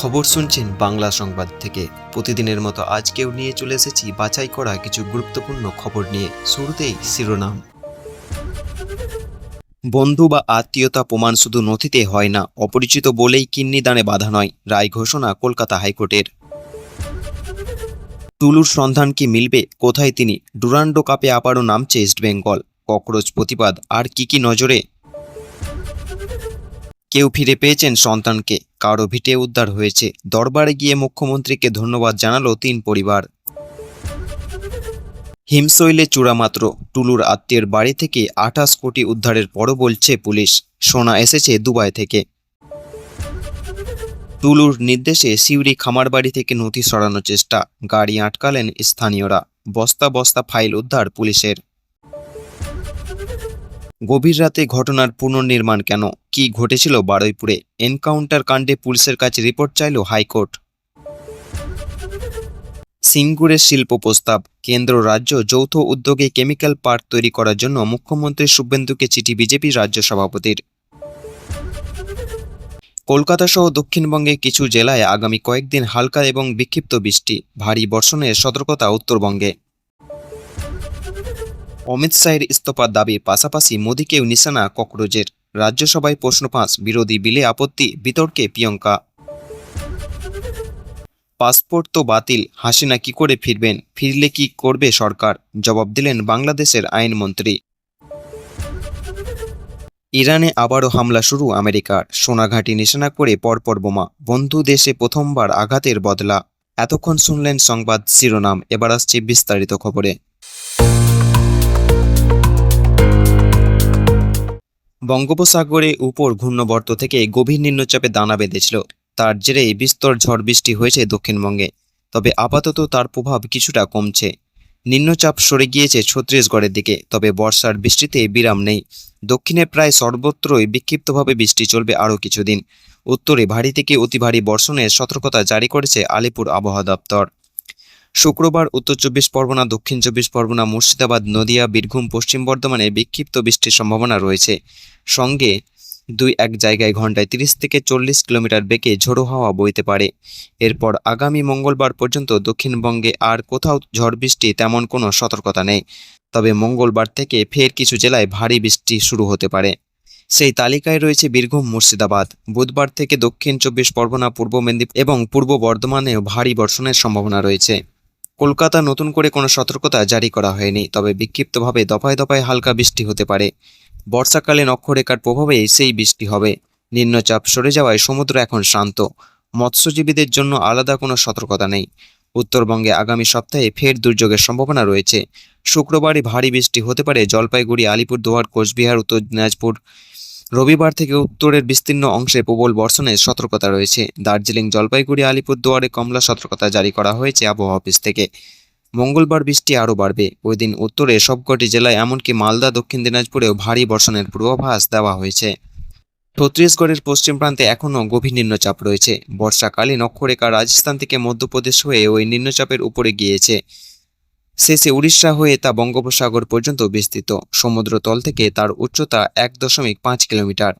খবর শুনছেন বাংলা সংবাদ থেকে। প্রতিদিনের মতো আজকেও নিয়ে চলে এসেছি বাছাই করা কিছু গুরুত্বপূর্ণ খবর নিয়ে। শুরুতেই শিরোনাম। বন্ধু বা আত্মীয়তা প্রমাণ শুধু নথিতে হয় না, অপরিচিত বলেই কিডনি দানে বাধা নয়, রায় ঘোষণা কলকাতা হাইকোর্টের। টুলুর সন্ধান কি মিলবে? কোথায় তিনি? ডুরান্ডো কাপে আবারও নামছে ইস্টবেঙ্গল। ককরোচ প্রতিবাদ আর কি নজরে? কেউ ফিরে পেয়েছেন সন্তানকে, কারো ভিটে উদ্ধার হয়েছে। দরবারে গিয়ে মুখ্যমন্ত্রীকে ধন্যবাদ জানালো 3 পরিবার। হিমশৈলে চূড়ামাত্র, টুলুর আত্মীয়ের বাড়ি থেকে 28 কোটি উদ্ধারের পরও বলছে পুলিশ, সোনা এসেছে দুবাই থেকে। টুলুর নির্দেশে সিউড়ি খামারবাড়ি থেকে নথি সরানোর চেষ্টা, গাড়ি আটকালেন স্থানীয়রা। বস্তা বস্তা ফাইল উদ্ধার পুলিশের। গভীর রাতে ঘটনার পুনর্নির্মাণ কেন? কি ঘটেছিল বারুইপুরে? এনকাউন্টার কাণ্ডে পুলিশের কাছে রিপোর্ট চাইল হাইকোর্ট। সিঙ্গুরের শিল্প প্রস্তাব, কেন্দ্র রাজ্য যৌথ উদ্যোগে কেমিক্যাল পার্ক তৈরি করার জন্য মুখ্যমন্ত্রী শুভেন্দুকে চিঠি বিজেপি রাজ্য সভাপতির। কলকাতা সহ দক্ষিণবঙ্গে কিছু জেলায় আগামী কয়েকদিন হালকা এবং বিক্ষিপ্ত বৃষ্টি, ভারী বর্ষণের সতর্কতা উত্তরবঙ্গে। অমিত শাহের ইস্তফার দাবির পাশাপাশি মোদীকেও নিশানা ককরোচের। রাজ্যসভায় প্রশ্ন ফাঁস, বিরোধী বিলে আপত্তি, বিতর্কে প্রিয়ঙ্কা। পাসপোর্ট তো বাতিল, হাসিনা কি করে ফিরবেন? ফিরলে কি করবে সরকার? জবাব দিলেন বাংলাদেশের আইনমন্ত্রী। ইরানে আবারও হামলা শুরু আমেরিকার, সোনাঘাঁটি নিশানা করে পরপর বোমা, বন্ধু দেশে প্রথমবার আঘাতের বদলা। এতক্ষণ শুনলেন সংবাদ শিরোনাম, এবার আসছে বিস্তারিত খবরে। বঙ্গোপসাগরে উপর ঘূর্ণবর্ত থেকে গভীর নিম্নচাপে দানা বেঁধেছিল, তার জেরে বিস্তর ঝড় বৃষ্টি হয়েছে দক্ষিণবঙ্গে। তবে আপাতত তার প্রভাব কিছুটা কমছে। নিম্নচাপ সরে গিয়েছে ছত্তিশগড়ের দিকে, তবে বর্ষার বৃষ্টিতে বিরাম নেই। দক্ষিণে প্রায় সর্বত্রই বিক্ষিপ্তভাবে বৃষ্টি চলবে আরও কিছুদিন। উত্তরে ভারী থেকে অতি ভারী বর্ষণের সতর্কতা জারি করেছে আলিপুর আবহাওয়া দপ্তর। শুক্রবার উত্তর 24 পরগনা, দক্ষিণ 24 পরগনা, মুর্শিদাবাদ, নদিয়া, বীরভূম, পশ্চিম বর্ধমানে বিক্ষিপ্ত বৃষ্টির সম্ভাবনা রয়েছে। সঙ্গে 2-1 জায়গায় ঘন্টায় 30 থেকে 40 কিলোমিটার বেগে ঝোড়ো হাওয়া বইতে পারে। এরপর আগামী মঙ্গলবার পর্যন্ত দক্ষিণবঙ্গে আর কোথাও ঝড় বৃষ্টি তেমন কোনো সতর্কতা নেই। তবে মঙ্গলবার থেকে ফের কিছু জেলায় ভারী বৃষ্টি শুরু হতে পারে। সেই তালিকায় রয়েছে বীরভূম, মুর্শিদাবাদ। বুধবার থেকে দক্ষিণ 24 পরগনা, পূর্ব মেদিনীপুর এবং পূর্ব বর্ধমানেও ভারী বর্ষণের সম্ভাবনা রয়েছে। কলকাতা নতুন করে কোনো সতর্কতা জারি করা হয়নি, তবে বিক্ষিপ্তভাবে দফায় দফায় হালকা বৃষ্টি হতে পারে। বর্ষাকালীন অক্ষরেখার প্রভাবে সেই বৃষ্টি হবে। নিম্নচাপ সরে যাওয়ায় সমুদ্র এখন শান্ত। মৎস্যজীবীদের জন্য আলাদা কোনো সতর্কতা নেই। উত্তরবঙ্গে আগামী সপ্তাহে ফের দুর্যোগের সম্ভাবনা রয়েছে। শুক্রবারই ভারী বৃষ্টি হতে পারে জলপাইগুড়ি, আলিপুরদুয়ার, কোচবিহার, উত্তর দিনাজপুর। রবিবার থেকে উত্তরের বিস্তীর্ণ অংশে প্রবল বর্ষণের সতর্কতা রয়েছে। দার্জিলিং, জলপাইগুড়ি, আলিপুরদুয়ারে কমলা সতর্কতা জারি করা হয়েছে আবহাওয়া অফিস থেকে। মঙ্গলবার বৃষ্টি আরও বাড়বে। ওই দিন উত্তরে সবকটি জেলায় এমনকি মালদা, দক্ষিণ দিনাজপুরেও ভারী বর্ষণের পূর্বাভাস দেওয়া হয়েছে। ছত্তিশগড়ের পশ্চিম প্রান্তে এখনও গভীর নিম্নচাপ রয়েছে। বর্ষাকালীন অক্ষরেখা রাজস্থান থেকে মধ্যপ্রদেশ হয়ে ওই নিম্নচাপের উপরে গিয়েছে। শেষে উড়িষ্যা হয়ে তা বঙ্গোপসাগর পর্যন্ত বিস্তৃত। সমুদ্রতল থেকে তার উচ্চতা 1.5 কিলোমিটার।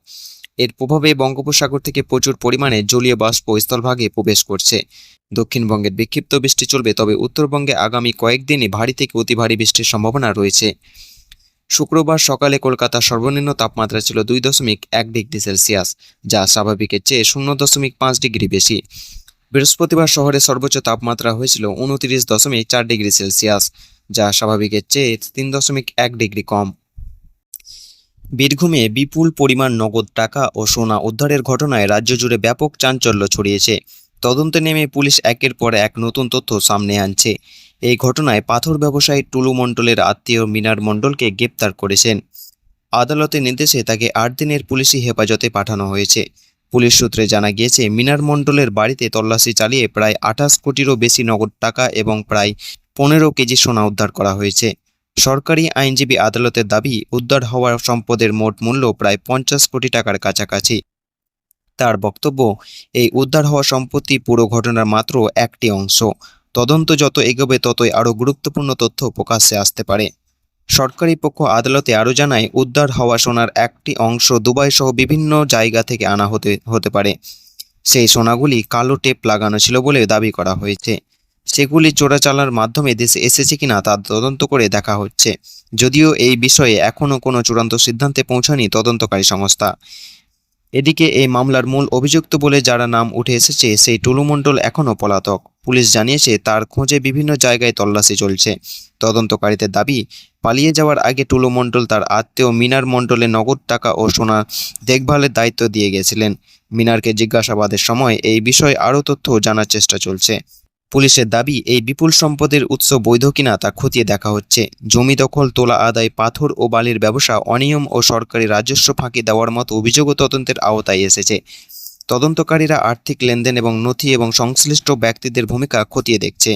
এর প্রভাবে বঙ্গোপসাগর থেকে প্রচুর পরিমাণে জলীয় বাষ্প স্থলভাগে প্রবেশ করছে। দক্ষিণবঙ্গের বিক্ষিপ্ত বৃষ্টি চলবে, তবে উত্তরবঙ্গে আগামী কয়েকদিনই ভারী থেকে অতি ভারী বৃষ্টির সম্ভাবনা রয়েছে। শুক্রবার সকালে কলকাতার সর্বনিম্ন তাপমাত্রা ছিল 2.1 ডিগ্রি সেলসিয়াস, যা স্বাভাবিকের চেয়ে 0.5 ডিগ্রি বেশি। বৃহস্পতিবার শহরের সর্বোচ্চ তাপমাত্রা হয়েছিল 29.4 ডিগ্রি সেলসিয়াস, যা স্বাভাবিকের চেয়ে 3.1 ডিগ্রি কম। বীরভূমে বিপুল পরিমাণ নগদ টাকা ও সোনা উদ্ধারের ঘটনায় রাজ্য জুড়ে ব্যাপক চাঞ্চল্য ছড়িয়েছে। তদন্তে নেমে পুলিশ একের পর এক নতুন তথ্য সামনে আনছে। এই ঘটনায় পাথর ব্যবসায়ী টুলু মণ্ডলের আত্মীয় মিনার মণ্ডলকে গ্রেপ্তার করেছেন। আদালতের নির্দেশে তাকে 8 দিনের পুলিশি হেফাজতে পাঠানো হয়েছে। পুলিশ সূত্রে জানা গিয়েছে, মিনার মণ্ডলের বাড়িতে তল্লাশি চালিয়ে প্রায় 28 কোটিরও বেশি নগদ টাকা এবং প্রায় 15 কেজি সোনা উদ্ধার করা হয়েছে। সরকারি আইনজীবী আদালতের দাবি, উদ্ধার হওয়া সম্পদের মোট মূল্য প্রায় 50 কোটি টাকার কাছাকাছি। তার বক্তব্য, এই উদ্ধার হওয়া সম্পত্তি পুরো ঘটনার মাত্র একটি অংশ। তদন্ত যত এগোবে ততই আরও গুরুত্বপূর্ণ তথ্য প্রকাশ্যে আসতে পারে। সরকারি পক্ষ আদালতে আরও জানায়, উদ্ধার হওয়া সোনার একটি অংশ দুবাই সহ বিভিন্ন জায়গা থেকে আনা হতে পারে। সেই সোনাগুলি কালো টেপ লাগানো ছিল বলে দাবি করা হয়েছে। সেগুলি চোরাচালার মাধ্যমে দেশে এসেছে কিনা তা তদন্ত করে দেখা হচ্ছে। যদিও এই বিষয়ে এখনও কোনো চূড়ান্ত সিদ্ধান্তে পৌঁছায়নি তদন্তকারী সংস্থা। এদিকে এই মামলার মূল অভিযুক্ত বলে যারা নাম উঠে এসেছে সেই টুলু মণ্ডল এখনও পলাতক। পুলিশ জানিয়েছে তার খোঁজে বিভিন্ন জায়গায় তল্লাশি চলছে। তদন্তকারীদের দাবি, পালিয়ে যাওয়ার আগে টুলু মণ্ডল তার আত্মীয় মিনার মণ্ডলে নগদ টাকা ও সোনা দেখভালের দায়িত্ব দিয়ে গেছিলেন। মিনারকে জিজ্ঞাসাবাদের সময় এই বিষয়ে আরও তথ্য জানার চেষ্টা চলছে। পুলিশের দাবি, এই বিপুল সম্পদের উৎস বৈধ কিনা তা খতিয়ে দেখা হচ্ছে। জমি দখল, তোলা আদায়, পাথর ও বালির ব্যবসা, অনিয়ম ও সরকারি রাজস্ব ফাঁকি দেওয়ার মতো অভিযোগও তদন্তের আওতায় এসেছে। তদন্তকারীরা আর্থিক লেনদেন এবং নথি এবং সংশ্লিষ্ট ব্যক্তিদের ভূমিকা খতিয়ে দেখছে।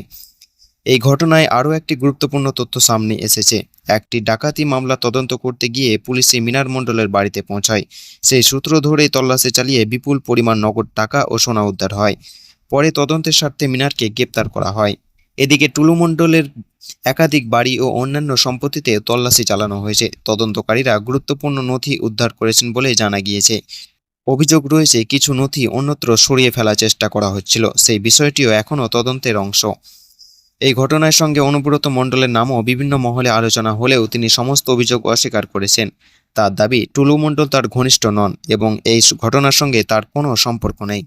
এই ঘটনায় আরও একটি গুরুত্বপূর্ণ তথ্য সামনে এসেছে। একটি ডাকাতি মামলা তদন্ত করতে গিয়ে পুলিশে মিনার মণ্ডলের বাড়িতে পৌঁছায়। সেই সূত্র ধরেই তল্লাশি চালিয়ে বিপুল পরিমাণ নগদ টাকা ও সোনা উদ্ধার হয়। পরে তদন্তের স্বার্থে মিনারকে গ্রেপ্তার করা হয়। এদিকে টুলু মণ্ডলের একাধিক বাড়ি ও অন্যান্য সম্পত্তিতে তল্লাশি চালানো হয়েছে। তদন্তকারীরা গুরুত্বপূর্ণ নথি উদ্ধার করেছেন বলে জানা গিয়েছে। অভিযোগ রয়েছে কিছু নথি অন্যত্র সরিয়ে ফেলার চেষ্টা করা হচ্ছিল। সেই বিষয়টিও এখনও তদন্তের অংশ। এই ঘটনার সঙ্গে অনুব্রত মণ্ডলের নামও বিভিন্ন মহলে আলোচনা হলেও তিনি সমস্ত অভিযোগ অস্বীকার করেছেন। তার দাবি, টুলু মণ্ডল তার ঘনিষ্ঠ নন এবং এই ঘটনার সঙ্গে তার কোনো সম্পর্ক নেই।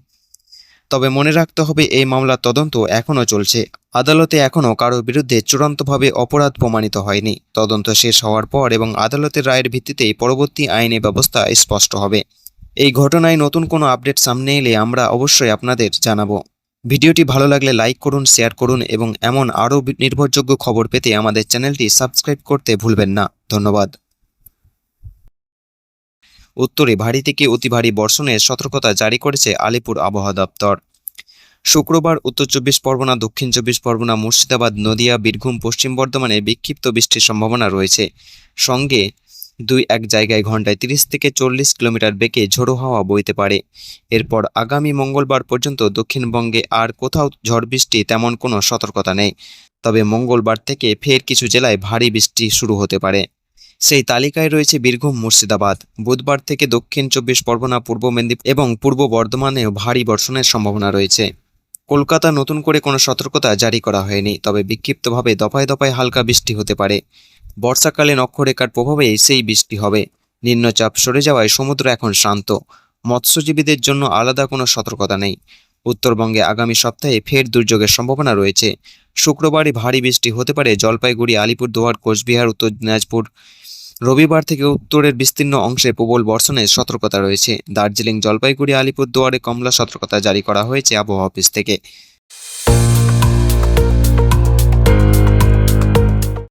তবে মনে রাখতে হবে, এই মামলার তদন্ত এখনও চলছে। আদালতে এখনও কারো বিরুদ্ধে চূড়ান্তভাবে অপরাধ প্রমাণিত হয়নি। তদন্ত শেষ হওয়ার পর এবং আদালতের রায়ের ভিত্তিতেই পরবর্তী আইনি ব্যবস্থা স্পষ্ট হবে। এই ঘটনায় নতুন কোনো আপডেট সামনে এলে আমরা অবশ্যই আপনাদের জানাবো। ভিডিওটি ভালো লাগলে লাইক করুন, শেয়ার করুন এবং এমন আরও নির্ভরযোগ্য খবর পেতে আমাদের চ্যানেলটি সাবস্ক্রাইব করতে ভুলবেন না। ধন্যবাদ। উত্তরে ভারী থেকে অতি ভারী বর্ষণের সতর্কতা জারি করেছে আলিপুর আবহাওয়া দপ্তর। শুক্রবার উত্তর 24 পরগনা, দক্ষিণ 24 পরগনা, মুর্শিদাবাদ, নদিয়া, বীরভূম, পশ্চিম বর্ধমানে বিক্ষিপ্ত বৃষ্টির সম্ভাবনা রয়েছে। সঙ্গে 2-1 জায়গায় ঘন্টায় 30 থেকে 40 কিলোমিটার বেগে ঝোড়ো হাওয়া বইতে পারে। এরপর আগামী মঙ্গলবার পর্যন্ত দক্ষিণবঙ্গে আর কোথাও ঝড় বৃষ্টি তেমন কোনো সতর্কতা নেই। তবে মঙ্গলবার থেকে ফের কিছু জেলায় ভারী বৃষ্টি শুরু হতে পারে। সেই তালিকায় রয়েছে বীরভূম, মুর্শিদাবাদ। বুধবার থেকে দক্ষিণ 24 পরগনা, পূর্ব মেদিনীপুর এবং পূর্ব বর্ধমানেও ভারী বর্ষণের সম্ভাবনা রয়েছে। কলকাতা নতুন করে কোনো সতর্কতা জারি করা হয়নি, তবে বিক্ষিপ্তভাবে দফায় দফায় হালকা বৃষ্টি হতে পারে। বর্ষাকালীন অক্ষরেখার প্রভাবে সেই বৃষ্টি হবে। নিম্নচাপ সরে যাওয়ায় সমুদ্র এখন শান্ত। মৎস্যজীবীদের জন্য আলাদা কোনো সতর্কতা নেই। উত্তরবঙ্গে আগামী সপ্তাহে ফের দুর্যোগের সম্ভাবনা রয়েছে। শুক্রবারই ভারী বৃষ্টি হতে পারে জলপাইগুড়ি, আলিপুরদুয়ার, কোচবিহার, উত্তর দিনাজপুর। রবিবার থেকে উত্তরের বিস্তীর্ণ অংশে প্রবল বর্ষণের সতর্কতা রয়েছে। দার্জিলিং, জলপাইগুড়ি, আলিপুরদুয়ারে কমলা সতর্কতা জারি করা হয়েছে আবহাওয়া অফিস থেকে।